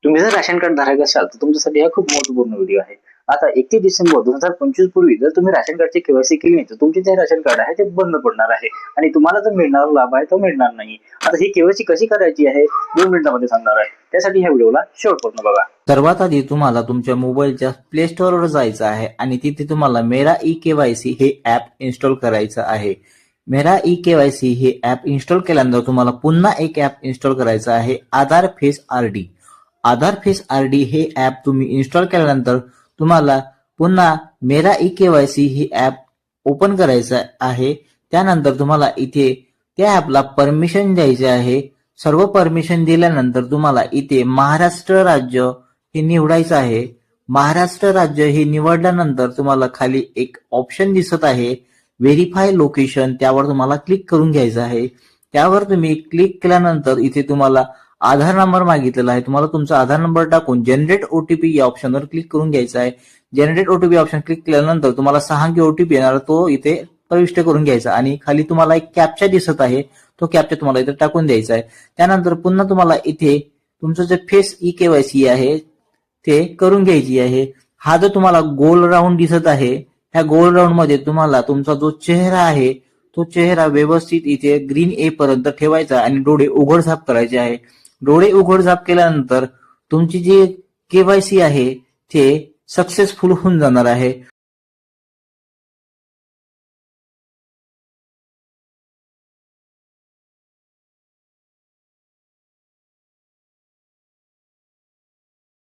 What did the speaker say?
तुम्ही जर ration card धारक असाल तर तुमच्यासाठी हा खूप महत्वपूर्ण व्हिडिओ आहे. आता 31 डिसेंबर 2025 पूर्वी जर तुम्ही राशन कार्डची केवायसी केली नाही तर तुमचे जे राशन कार्ड आहे ते बंद पडणार आहे आणि तुम्हाला जो मिळणारा लाभ आहे तो मिळणार नाही. आता ही केवायसी कशी करायची आहे 2 मिनिटांमध्ये सांगणार आहे. त्यासाठी ह्या व्हिडिओला शेवटपर्यंत बघा. सर्वात आधी तुम्हाला तुमच्या मोबाईलच्या प्ले स्टोअरवर जायचं आहे आणि तिथे तुम्हाला मेरा ई केवायसी हे ऍप इन्स्टॉल करायचं आहे. मेरा ई केवायसी हे ऍप इन्स्टॉल केल्यानंतर तुम्हाला पुन्हा एक ऍप इन्स्टॉल करायचं आहे, आधार फेस आरडी. आधार फेस आरडी हे ऍप तुम्ही इन्स्टॉल केल्यानंतर तुम्हाला पुन्हा मेरा ई केवायसी हे ऍप ओपन करायचं आहे. त्यानंतर तुम्हाला इथे त्या ऍपला परमिशन द्यायचे आहे. सर्व परमिशन दिल्यानंतर तुम्हाला इथे महाराष्ट्र राज्य हे निवडायचं आहे. महाराष्ट्र राज्य हे निवडल्यानंतर तुम्हाला खाली एक ऑप्शन दिसत आहे, व्हेरीफाय लोकेशन. त्यावर तुम्हाला क्लिक करून घ्यायचं आहे. त्यावर तुम्ही क्लिक केल्यानंतर इथे तुम्हाला आधार नंबर मागितलेला आहे. तुम्हाला तुमचा आधार नंबर टाकून जनरेट ओटीपी या ऑप्शनवर क्लिक करून घ्यायचा आहे. जनरेट ओटीपी ऑप्शन क्लिक केल्यानंतर तुम्हाला 6 अंकी ओटीपी येणार, तो इथे प्रविष्ट करून घ्यायचा आणि खाली तुम्हाला एक कॅप्चा दिसत आहे, तो कॅप्चा तुम्हाला इथे टाकून द्यायचा आहे. त्यानंतर पुन्हा तुम्हाला इथे तुमचं जे फेस ई केवायसी आहे ते करून घ्यायची आहे. हा जो तुम्हाला गोल राऊंड दिसत आहे, ह्या गोल राऊंड मध्ये तुम्हाला तुमचा जो चेहरा आहे तो चेहरा व्यवस्थित इथे ग्रीन ए पर्यंत ठेवायचा आणि डोळे उघडझाप करायचे आहे. डोळे उघडझाप केल्यानंतर तुमची जी केवायसी आहे ते सक्सेसफुल होऊन जाणार आहे.